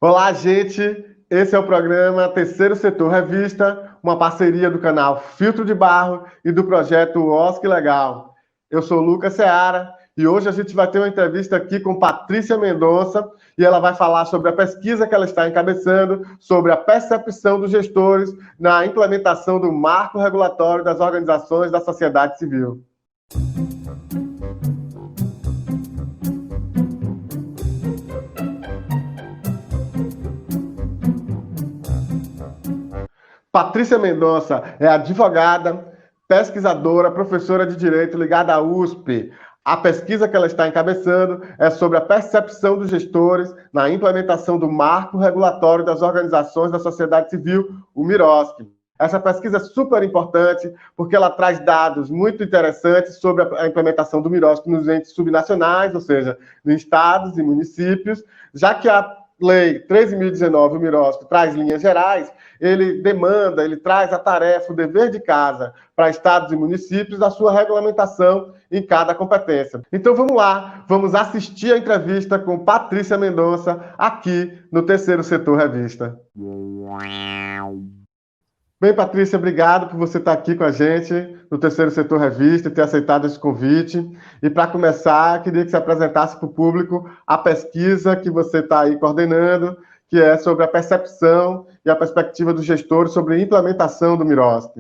Olá, gente! Esse é o programa Terceiro Setor Revista, uma parceria do canal Filtro de Barro e do projeto OSC Legal. Eu sou Lucas Seara e hoje a gente vai ter uma entrevista aqui com Patrícia Mendonça e ela vai falar sobre a pesquisa que ela está encabeçando sobre a percepção dos gestores na implementação do marco regulatório das organizações da sociedade civil. Patrícia Mendonça é advogada, pesquisadora, professora de Direito ligada à USP. A pesquisa que ela está encabeçando é sobre a percepção dos gestores na implementação do marco regulatório das organizações da sociedade civil, o MIROSC. Essa pesquisa é super importante porque ela traz dados muito interessantes sobre a implementação do MIROSC nos entes subnacionais, ou seja, em estados e municípios, já que a Lei 13.019, o MIROSC, traz linhas gerais, ele traz a tarefa, o dever de casa para estados e municípios da sua regulamentação em cada competência. Então vamos lá, vamos assistir a entrevista com Patrícia Mendonça aqui no Terceiro Setor Revista. Bem, Patrícia, obrigado por você estar aqui com a gente no Terceiro Setor Revista e ter aceitado esse convite. E para começar, queria que você apresentasse para o público a pesquisa que você está aí coordenando, que é sobre a percepção e a perspectiva dos gestores sobre a implementação do MIROSC.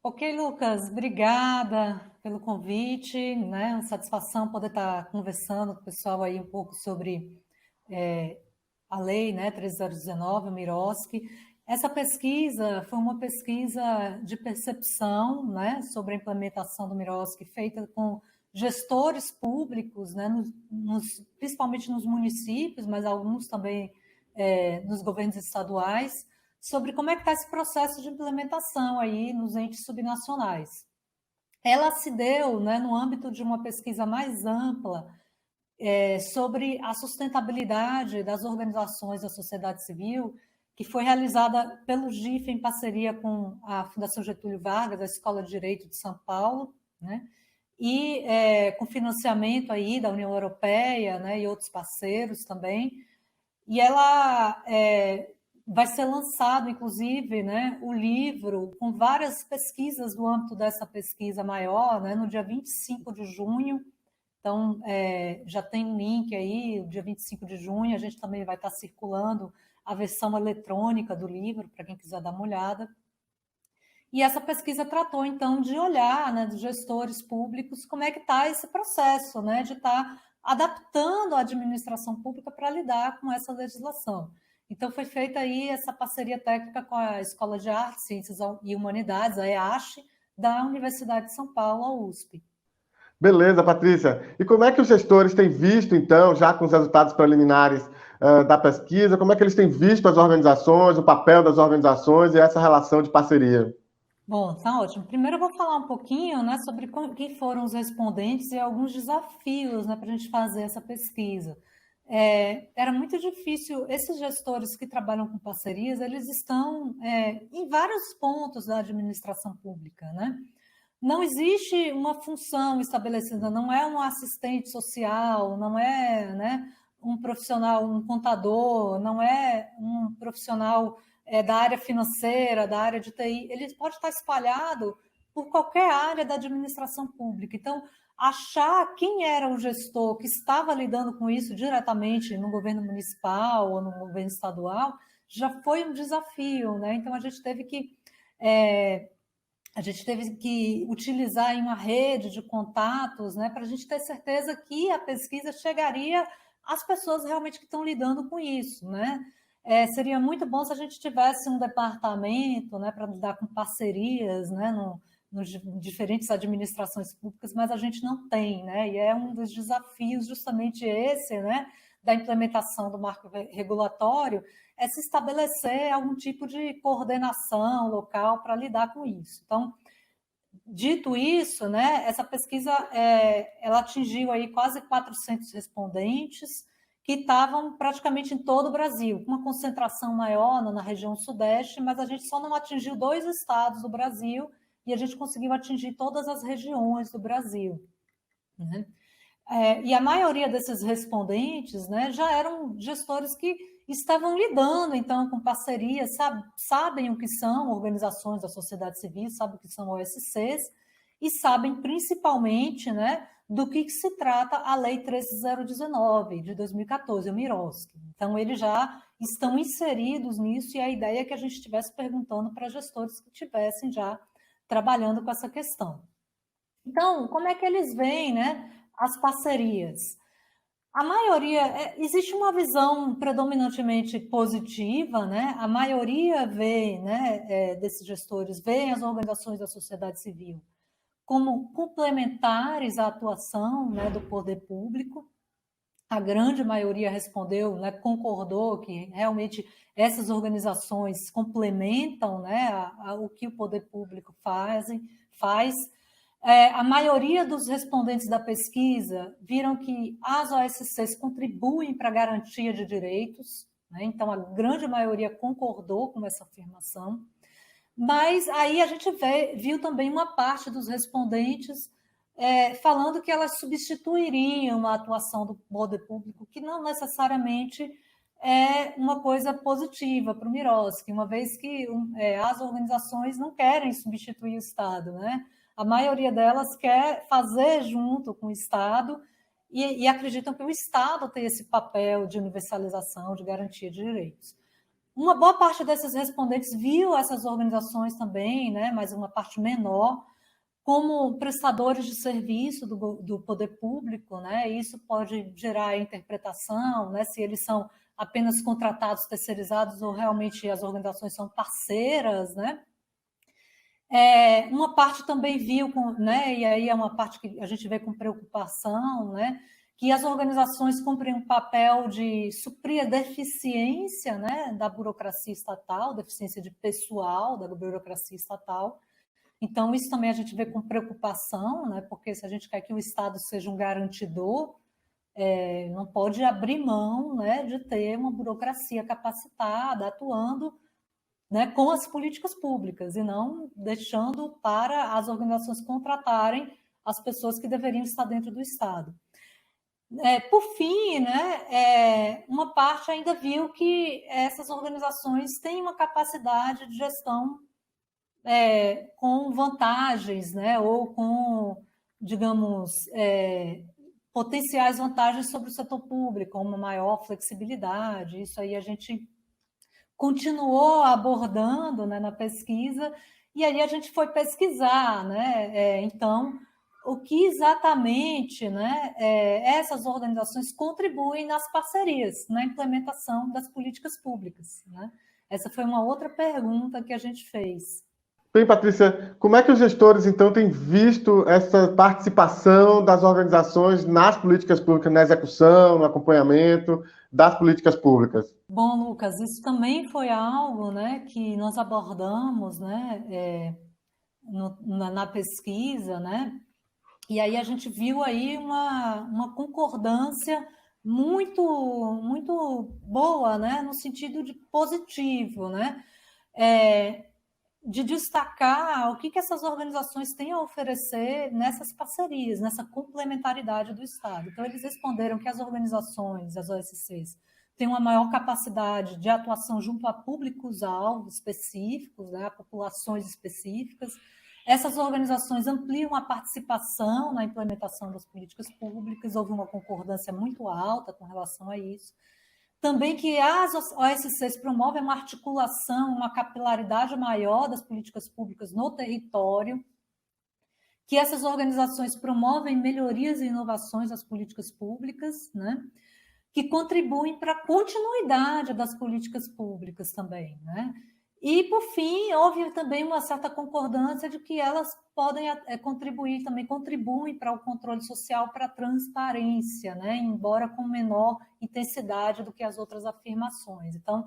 Ok, Lucas, obrigada pelo convite, né? Uma satisfação poder estar conversando com o pessoal aí um pouco sobre a lei, né, 13.019, o MIROSC. Essa pesquisa foi uma pesquisa de percepção, né, sobre a implementação do MIROSC feita com gestores públicos, né, principalmente nos municípios, mas alguns também nos governos estaduais, sobre como é que está esse processo de implementação aí nos entes subnacionais. Ela se deu, né, no âmbito de uma pesquisa mais ampla sobre a sustentabilidade das organizações da sociedade civil, que foi realizada pelo GIF em parceria com a Fundação Getúlio Vargas, a Escola de Direito de São Paulo, né, e com financiamento aí da União Europeia, né, e outros parceiros também. E ela vai ser lançado, inclusive, né, o livro com várias pesquisas do âmbito dessa pesquisa maior, né, no dia 25 de junho. Então, já tem um link aí, o dia 25 de junho, a gente também vai estar circulando a versão eletrônica do livro, para quem quiser dar uma olhada. E essa pesquisa tratou, então, de olhar, né, dos gestores públicos, como é que está esse processo, né, de estar adaptando a administração pública para lidar com essa legislação. Então, foi feita aí essa parceria técnica com a Escola de Artes, Ciências e Humanidades, a EACH, da Universidade de São Paulo, a USP. Beleza, Patrícia. E como é que os gestores têm visto, então, já com os resultados preliminares da pesquisa, como é que eles têm visto as organizações, o papel das organizações e essa relação de parceria? Bom, tá ótimo. Primeiro eu vou falar um pouquinho, né, sobre quem foram os respondentes e alguns desafios, né, para a gente fazer essa pesquisa. Era muito difícil, esses gestores que trabalham com parcerias, eles estão em vários pontos da administração pública, né? Não existe uma função estabelecida, não é um assistente social, não é, né, um profissional, um contador, não é um profissional da área financeira, da área de TI, ele pode estar espalhado por qualquer área da administração pública. Então, achar quem era o gestor que estava lidando com isso diretamente no governo municipal ou no governo estadual já foi um desafio, né? Então, a gente teve que utilizar uma rede de contatos, né, para a gente ter certeza que a pesquisa chegaria às pessoas realmente que estão lidando com isso, né? Seria muito bom se a gente tivesse um departamento, né, para lidar com parcerias, né, nos diferentes administrações públicas, mas a gente não tem, né? E é um dos desafios justamente esse, né, da implementação do marco regulatório, é se estabelecer algum tipo de coordenação local para lidar com isso. Então, dito isso, né, essa pesquisa ela atingiu aí quase 400 respondentes que estavam praticamente em todo o Brasil, com uma concentração maior na região sudeste, mas a gente só não atingiu 2 estados do Brasil e a gente conseguiu atingir todas as regiões do Brasil, né? E a maioria desses respondentes, né, já eram gestores que estavam lidando, então, com parcerias, sabem o que são organizações da sociedade civil, sabem o que são OSCs, e sabem principalmente, né, do que se trata a Lei 13.019, de 2014, o Miroski. Então, eles já estão inseridos nisso, e a ideia é que a gente estivesse perguntando para gestores que estivessem já trabalhando com essa questão. Então, como é que eles veem, né, as parcerias? A maioria, existe uma visão predominantemente positiva, né? A maioria vê, né, desses gestores, veem as organizações da sociedade civil como complementares à atuação, né, do poder público. A grande maioria respondeu, né, concordou que realmente essas organizações complementam, né, o que o poder público faz. A maioria dos respondentes da pesquisa viram que as OSCs contribuem para a garantia de direitos, né? Então a grande maioria concordou com essa afirmação. Mas aí a gente viu também uma parte dos respondentes falando que elas substituiriam a atuação do poder público, que não necessariamente é uma coisa positiva para o Miroski, uma vez que as organizações não querem substituir o Estado, né? A maioria delas quer fazer junto com o Estado e acreditam que o Estado tem esse papel de universalização, de garantia de direitos. Uma boa parte desses respondentes viu essas organizações também, né, mas uma parte menor, como prestadores de serviço do poder público, né? Isso pode gerar interpretação, né, se eles são apenas contratados, terceirizados, ou realmente as organizações são parceiras, né? Uma parte também viu, né, e aí é uma parte que a gente vê com preocupação, né, que as organizações cumprem um papel de suprir a deficiência, né, da burocracia estatal, deficiência de pessoal da burocracia estatal. Então, isso também a gente vê com preocupação, né, porque se a gente quer que o Estado seja um garantidor, não pode abrir mão, né, de ter uma burocracia capacitada, atuando, né, com as políticas públicas, e não deixando para as organizações contratarem as pessoas que deveriam estar dentro do Estado. Por fim, né, uma parte ainda viu que essas organizações têm uma capacidade de gestão com vantagens, né, ou com, digamos, potenciais vantagens sobre o setor público, uma maior flexibilidade. Isso aí a gente continuou abordando, né, na pesquisa, e aí a gente foi pesquisar, né, então, o que exatamente, né, essas organizações contribuem nas parcerias, na implementação das políticas públicas, né? Essa foi uma outra pergunta que a gente fez. Bem, Patrícia, como é que os gestores, então, têm visto essa participação das organizações nas políticas públicas, na execução, no acompanhamento das políticas públicas? Bom, Lucas, isso também foi algo, né, que nós abordamos, né, na pesquisa, né, e aí a gente viu aí uma concordância muito, muito boa, né, no sentido de positivo, né, de destacar o que essas organizações têm a oferecer nessas parcerias, nessa complementaridade do Estado. Então, eles responderam que as organizações, as OSCs, têm uma maior capacidade de atuação junto a públicos-alvos específicos, né, a populações específicas. Essas organizações ampliam a participação na implementação das políticas públicas, houve uma concordância muito alta com relação a isso. Também que as OSCs promovem uma articulação, uma capilaridade maior das políticas públicas no território, que essas organizações promovem melhorias e inovações das políticas públicas, né, que contribuem para a continuidade das políticas públicas também, né? E, por fim, houve também uma certa concordância de que elas podem contribuir, também contribuem para o controle social, para a transparência, né? Embora com menor intensidade do que as outras afirmações. Então,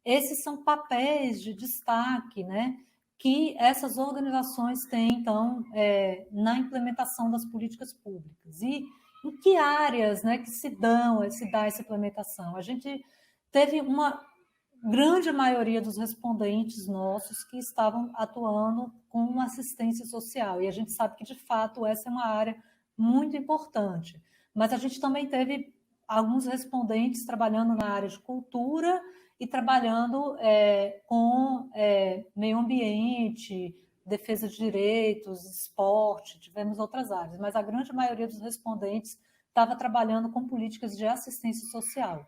esses são papéis de destaque, né, que essas organizações têm, então, na implementação das políticas públicas. E em que áreas, né, que se dá essa implementação? A gente teve uma grande maioria dos respondentes nossos que estavam atuando com assistência social, e a gente sabe que, de fato, essa é uma área muito importante. mas a gente também teve alguns respondentes trabalhando na área de cultura e trabalhando com meio ambiente, defesa de direitos, esporte, tivemos outras áreas, mas a grande maioria dos respondentes estava trabalhando com políticas de assistência social.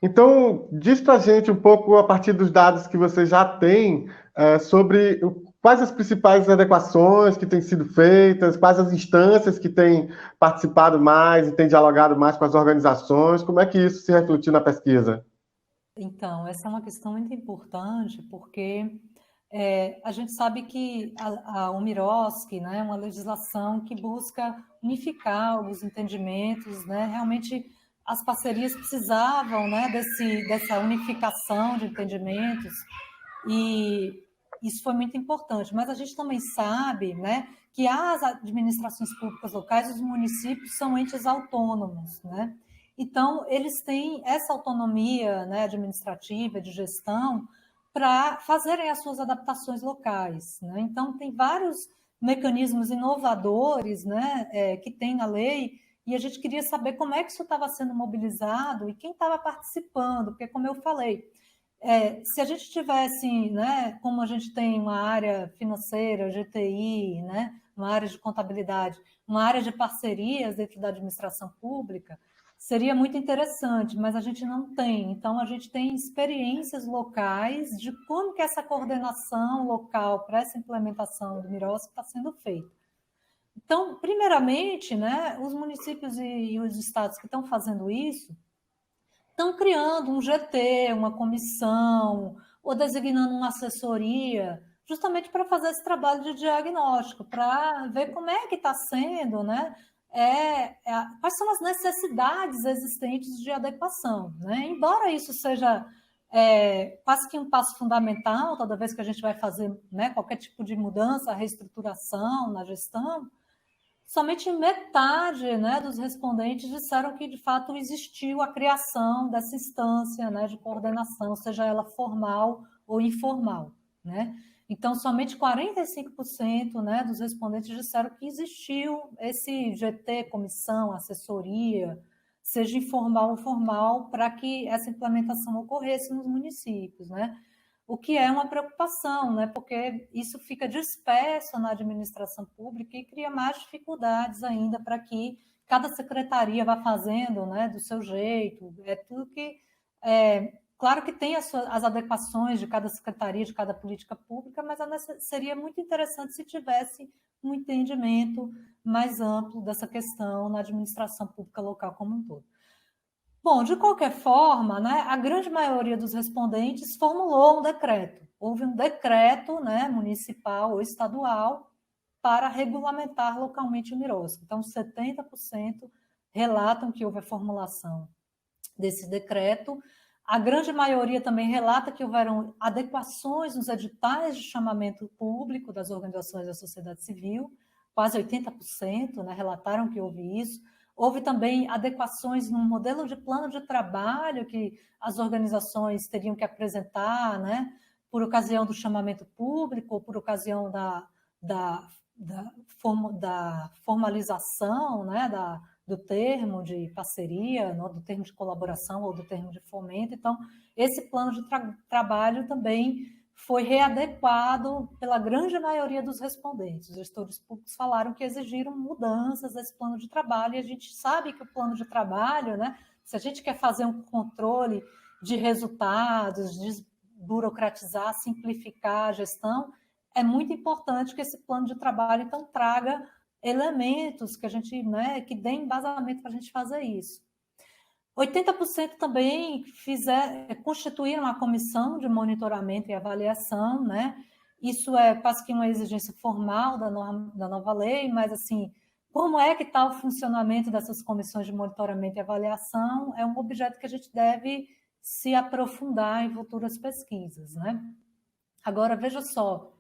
Então, diz para a gente um pouco, a partir dos dados que você já tem, sobre quais as principais adequações que têm sido feitas, quais as instâncias que têm participado mais e têm dialogado mais com as organizações, como é que isso se refletiu na pesquisa? Então, essa é uma questão muito importante, porque a gente sabe que a UMIROSC, né, é uma legislação que busca unificar os entendimentos, né, realmente as parcerias precisavam, né, dessa unificação de entendimentos, e isso foi muito importante. Mas a gente também sabe, né, que as administrações públicas locais, os municípios, são entes autônomos, né? Então, eles têm essa autonomia, né, administrativa, de gestão, para fazerem as suas adaptações locais, né? Então, tem vários mecanismos inovadores, né, que tem na lei, e a gente queria saber como é que isso estava sendo mobilizado e quem estava participando, porque, como eu falei, se a gente tivesse, né, como a gente tem uma área financeira, GTI, né, uma área de contabilidade, uma área de parcerias dentro da administração pública, seria muito interessante, mas a gente não tem. Então, a gente tem experiências locais de como que essa coordenação local para essa implementação do MIROSC está sendo feita. Então, primeiramente, né, os municípios e os estados que estão fazendo isso estão criando um GT, uma comissão, ou designando uma assessoria, justamente para fazer esse trabalho de diagnóstico, para ver como é que está sendo, né? Quais são as necessidades existentes de adequação, né? Embora isso seja quase que um passo fundamental, toda vez que a gente vai fazer, né, qualquer tipo de mudança, reestruturação na gestão, somente metade, né, dos respondentes disseram que, de fato, existiu a criação dessa instância, né, de coordenação, seja ela formal ou informal, né? Então, somente 45%, né, dos respondentes disseram que existiu esse GT, comissão, assessoria, seja informal ou formal, para que essa implementação ocorresse nos municípios, né? O que é uma preocupação, né? Porque isso fica disperso na administração pública e cria mais dificuldades ainda para que cada secretaria vá fazendo, né, do seu jeito. É tudo que claro que tem as adequações de cada secretaria, de cada política pública, mas seria muito interessante se tivesse um entendimento mais amplo dessa questão na administração pública local como um todo. Bom, de qualquer forma, né, a grande maioria dos respondentes formulou um decreto. Houve um decreto, né, municipal ou estadual para regulamentar localmente o MIROSC. Então, 70% relatam que houve a formulação desse decreto. A grande maioria também relata que houveram adequações nos editais de chamamento público das organizações da sociedade civil, quase 80%, né, relataram que houve isso. Houve também adequações no modelo de plano de trabalho que as organizações teriam que apresentar, né, por ocasião do chamamento público ou por ocasião da formalização, né, do termo de parceria, do termo de colaboração ou do termo de fomento. Então, esse plano de trabalho também foi readequado pela grande maioria dos respondentes. Os gestores públicos falaram que exigiram mudanças desse plano de trabalho, e a gente sabe que o plano de trabalho, né, se a gente quer fazer um controle de resultados, desburocratizar, simplificar a gestão, é muito importante que esse plano de trabalho, então, traga elementos que a gente, né, que dê embasamento para a gente fazer isso. 80% também constituíram a comissão de monitoramento e avaliação, né? Isso é quase que uma exigência formal da nova lei, mas, assim, como é que está o funcionamento dessas comissões de monitoramento e avaliação é um objeto que a gente deve se aprofundar em futuras pesquisas, né? Agora, veja só,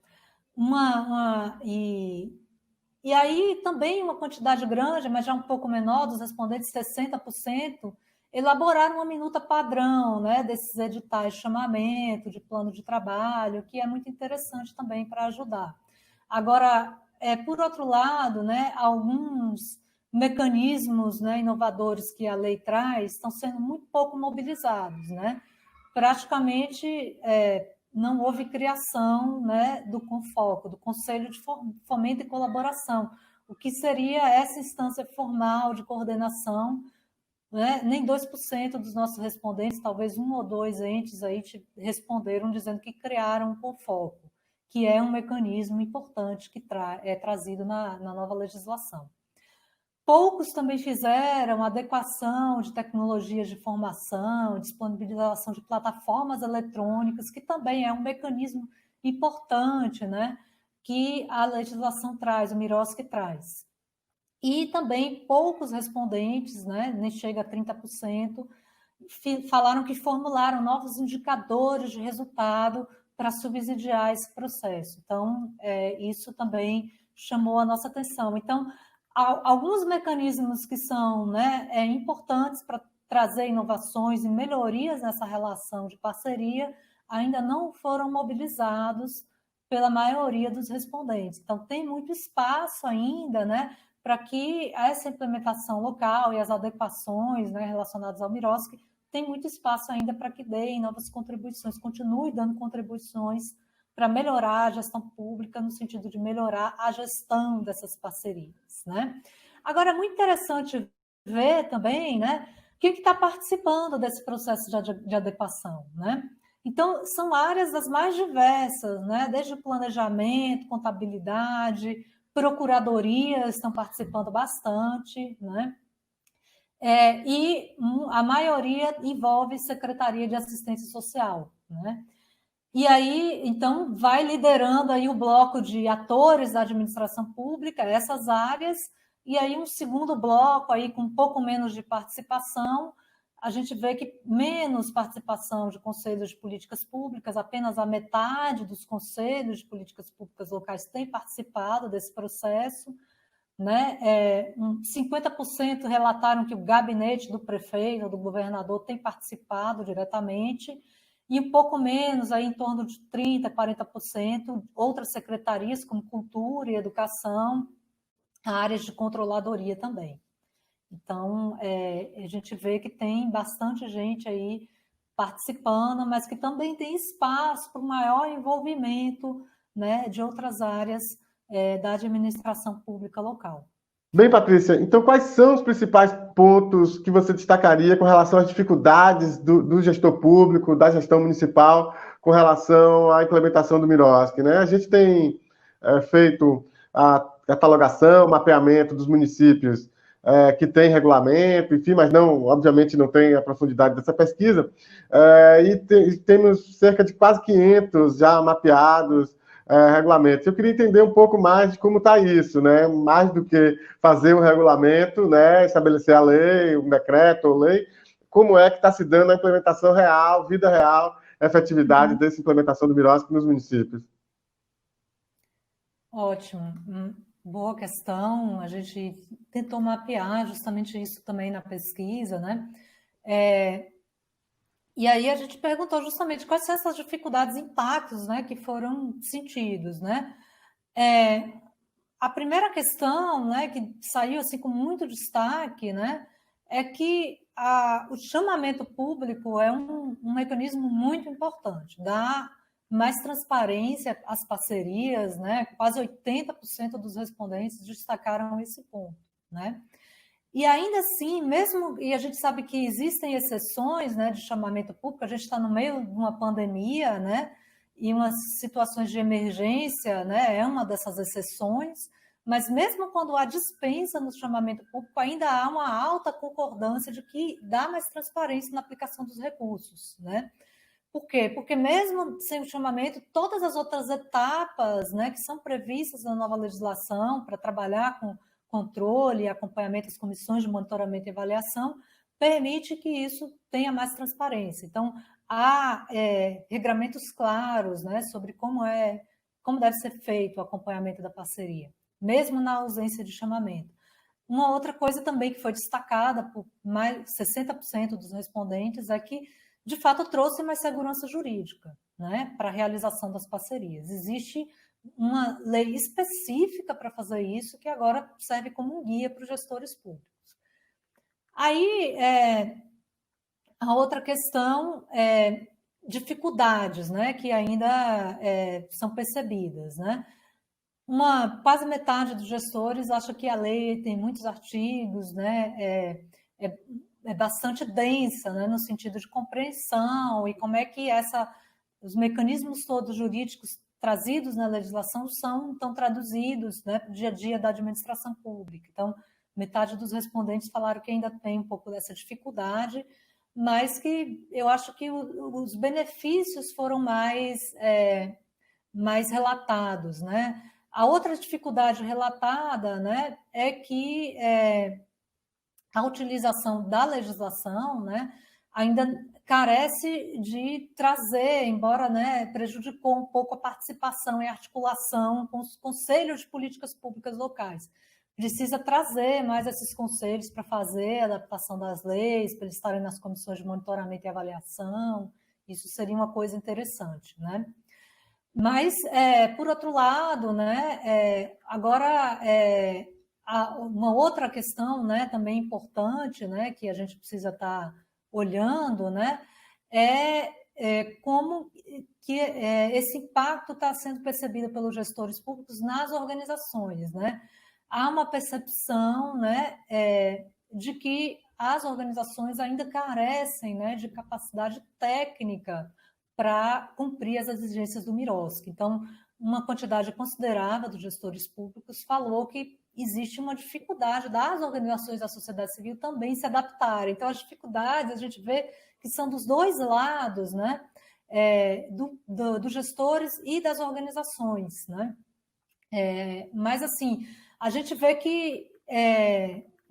e aí também uma quantidade grande, mas já um pouco menor, dos respondentes, 60%, elaboraram uma minuta padrão, né, desses editais de chamamento, de plano de trabalho, que é muito interessante também para ajudar. Agora, por outro lado, né, alguns mecanismos, né, inovadores que a lei traz estão sendo muito pouco mobilizados, né? Praticamente não houve criação, né, do CONFOCO, do Conselho de Fomento e Colaboração, o que seria essa instância formal de coordenação, né? Nem 2% dos nossos respondentes, talvez um ou dois entes aí responderam dizendo que criaram um CONFOCO, que é um mecanismo importante que é trazido na nova legislação. Poucos também fizeram adequação de tecnologias de formação, disponibilização de plataformas eletrônicas, que também é um mecanismo importante, né, que a legislação traz, o MIROSC traz. E também poucos respondentes, né, nem chega a 30%, falaram que formularam novos indicadores de resultado para subsidiar esse processo. Então, isso também chamou a nossa atenção. Então, alguns mecanismos que são, né, importantes para trazer inovações e melhorias nessa relação de parceria ainda não foram mobilizados pela maioria dos respondentes. Então, tem muito espaço ainda, né, para que essa implementação local e as adequações, né, relacionadas ao MIROSC, tem muito espaço ainda para que deem novas contribuições, continue dando contribuições para melhorar a gestão pública, no sentido de melhorar a gestão dessas parcerias, né? Agora, é muito interessante ver também, né, quem está participando desse processo de adequação, né? Então, são áreas das mais diversas, né? Desde o planejamento, contabilidade, procuradorias estão participando bastante, né? E a maioria envolve Secretaria de Assistência Social, né? E aí, então, vai liderando aí o bloco de atores da administração pública, essas áreas, e aí um segundo bloco aí com um pouco menos de participação, a gente vê que menos participação de conselhos de políticas públicas, apenas a metade dos conselhos de políticas públicas locais tem participado desse processo, né? 50% relataram que o gabinete do prefeito ou do governador tem participado diretamente, e um pouco menos, aí em torno de 30%, 40%, outras secretarias, como Cultura e Educação, áreas de controladoria também. Então, a gente vê que tem bastante gente aí participando, mas que também tem espaço para o maior envolvimento, né, de outras áreas da administração pública local. Bem, Patrícia, então quais são os principais pontos que você destacaria com relação às dificuldades do gestor público, da gestão municipal, com relação à implementação do MIROSC, né? A gente tem feito a catalogação, mapeamento dos municípios que tem regulamento, enfim, mas não, obviamente não tem a profundidade dessa pesquisa, e temos cerca de quase 500 já mapeados, regulamentos. Eu queria entender um pouco mais de como está isso, né? Mais do que fazer um regulamento, né? Estabelecer a lei, um decreto ou lei, como é que está se dando a implementação real, vida real, efetividade dessa implementação do MIROSC nos municípios? Ótimo, boa questão. A gente tentou mapear justamente isso também na pesquisa, né? E aí a gente perguntou justamente quais são essas dificuldades e impactos, né, que foram sentidos, né? A primeira questão, né, que saiu assim com muito destaque, né, é que o chamamento público é um mecanismo muito importante, dá mais transparência às parcerias, né? Quase 80% dos respondentes destacaram esse ponto, né? E ainda assim, mesmo, e a gente sabe que existem exceções, né, de chamamento público, a gente está no meio de uma pandemia, né, e umas situações de emergência, né, é uma dessas exceções, mas mesmo quando há dispensa no chamamento público, ainda há uma alta concordância de que dá mais transparência na aplicação dos recursos, né? Por quê? Porque mesmo sem o chamamento, todas as outras etapas, né, que são previstas na nova legislação para trabalhar com controle e acompanhamento das comissões de monitoramento e avaliação, permite que isso tenha mais transparência. Então, há regramentos claros, né, sobre como deve ser feito o acompanhamento da parceria, mesmo na ausência de chamamento. Uma outra coisa também que foi destacada por mais 60% dos respondentes é que, de fato, trouxe mais segurança jurídica, né, para a realização das parcerias. Existe uma lei específica para fazer isso, que agora serve como um guia para os gestores públicos. Aí, a outra questão é dificuldades, né, que ainda são percebidas, né? Quase metade dos gestores acha que a lei tem muitos artigos, né, é bastante densa, né, no sentido de compreensão e como é que os mecanismos todos jurídicos trazidos na legislação estão traduzidos, né, para o dia a dia da administração pública. Então, metade dos respondentes falaram que ainda tem um pouco dessa dificuldade, mas que eu acho que os benefícios foram mais relatados, né? A outra dificuldade relatada, né, é que a utilização da legislação, né, ainda carece de trazer, embora, né, prejudicou um pouco a participação e articulação com os conselhos de políticas públicas locais. Precisa trazer mais esses conselhos para fazer a adaptação das leis, para eles estarem nas comissões de monitoramento e avaliação. Isso seria uma coisa interessante, né? Mas, por outro lado, né, agora, uma outra questão, né, também importante, né, que a gente precisa estar olhando, né, como que esse impacto está sendo percebido pelos gestores públicos nas organizações, né? Há uma percepção, né, de que as organizações ainda carecem, né, de capacidade técnica para cumprir as exigências do MIROSC. Então, uma quantidade considerável dos gestores públicos falou que existe uma dificuldade das organizações da sociedade civil também se adaptarem. Então, as dificuldades a gente vê que são dos dois lados, né, dos gestores e das organizações, né? Mas, assim, a gente vê que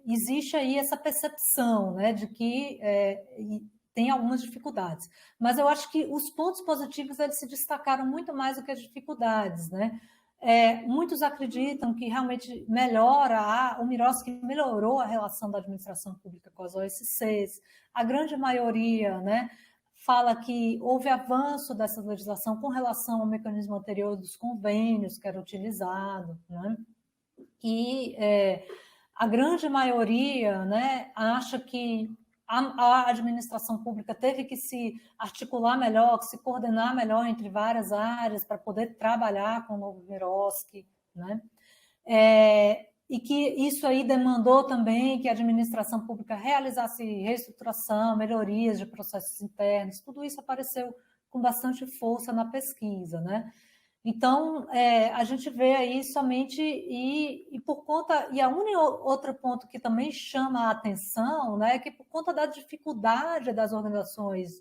existe aí essa percepção, né, de que tem algumas dificuldades. Mas eu acho que os pontos positivos eles se destacaram muito mais do que as dificuldades, né? Muitos acreditam que realmente o MIROSC melhorou a relação da administração pública com as OSCs. A grande maioria, né, fala que houve avanço dessa legislação com relação ao mecanismo anterior dos convênios que era utilizado, né? E a grande maioria, né, acha que a administração pública teve que se articular melhor, se coordenar melhor entre várias áreas para poder trabalhar com o novo MIROSC, né? E que isso aí demandou também que a administração pública realizasse reestruturação, melhorias de processos internos, tudo isso apareceu com bastante força na pesquisa, né? Então, a gente vê aí somente, e por conta, e a única outro ponto que também chama a atenção, né, é que por conta da dificuldade das organizações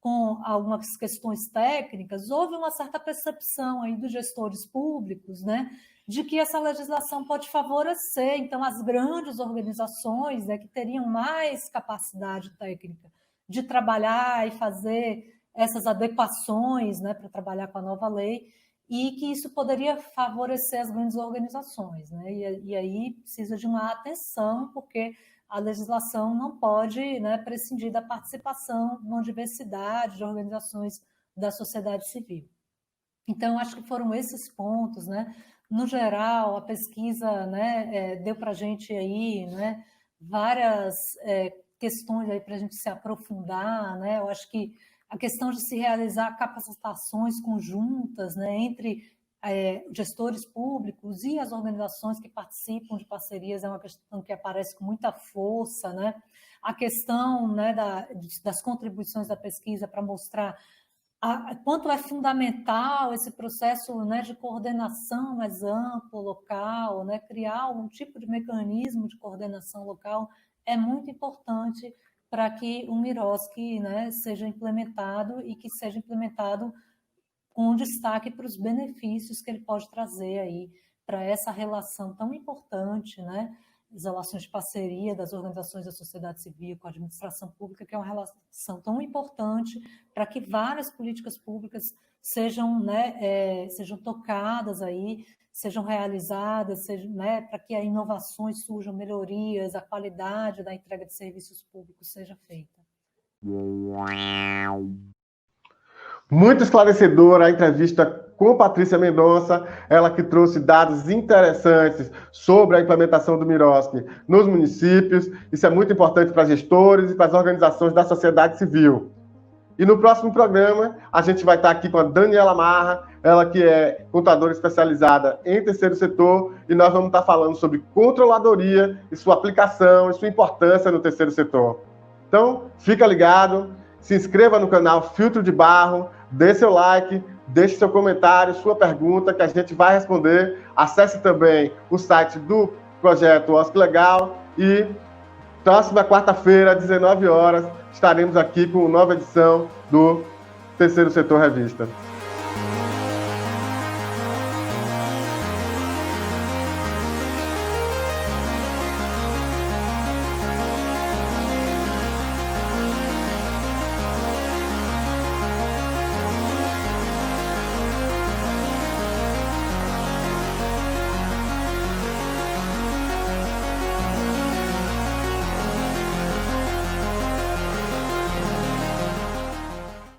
com algumas questões técnicas, houve uma certa percepção aí dos gestores públicos, né, de que essa legislação pode favorecer, então, as grandes organizações, né, que teriam mais capacidade técnica de trabalhar e fazer essas adequações, né, para trabalhar com a nova lei, e que isso poderia favorecer as grandes organizações, né? E aí precisa de uma atenção, porque a legislação não pode, né, prescindir da participação de uma diversidade de organizações da sociedade civil. Então, acho que foram esses pontos, né? No geral, a pesquisa, né, deu para a gente aí, né, várias questões aí para a gente se aprofundar, né? Eu acho que a questão de se realizar capacitações conjuntas, né, entre gestores públicos e as organizações que participam de parcerias é uma questão que aparece com muita força, né? A questão, né, das contribuições da pesquisa para mostrar quanto é fundamental esse processo, né, de coordenação mais amplo, local, né, criar algum tipo de mecanismo de coordenação local é muito importante para que o MIROSC, né, seja implementado e que seja implementado com destaque para os benefícios que ele pode trazer aí para essa relação tão importante, né, as relações de parceria das organizações da sociedade civil com a administração pública, que é uma relação tão importante para que várias políticas públicas sejam, né, sejam tocadas aí, sejam realizadas, né, para que as inovações surjam, melhorias, a qualidade da entrega de serviços públicos seja feita. Muito esclarecedora a entrevista com Patrícia Mendonça, ela que trouxe dados interessantes sobre a implementação do MIROSC nos municípios. Isso é muito importante para gestores e para as organizações da sociedade civil. E no próximo programa, a gente vai estar aqui com a Daniela Marra, ela que é contadora especializada em terceiro setor, e nós vamos estar falando sobre controladoria e sua aplicação e sua importância no terceiro setor. Então, fica ligado, se inscreva no canal Filtro de Barro, dê seu like, deixe seu comentário, sua pergunta, que a gente vai responder. Acesse também o site do projeto OSC Legal e próxima quarta-feira, às 19 horas, estaremos aqui com uma nova edição do Terceiro Setor Revista.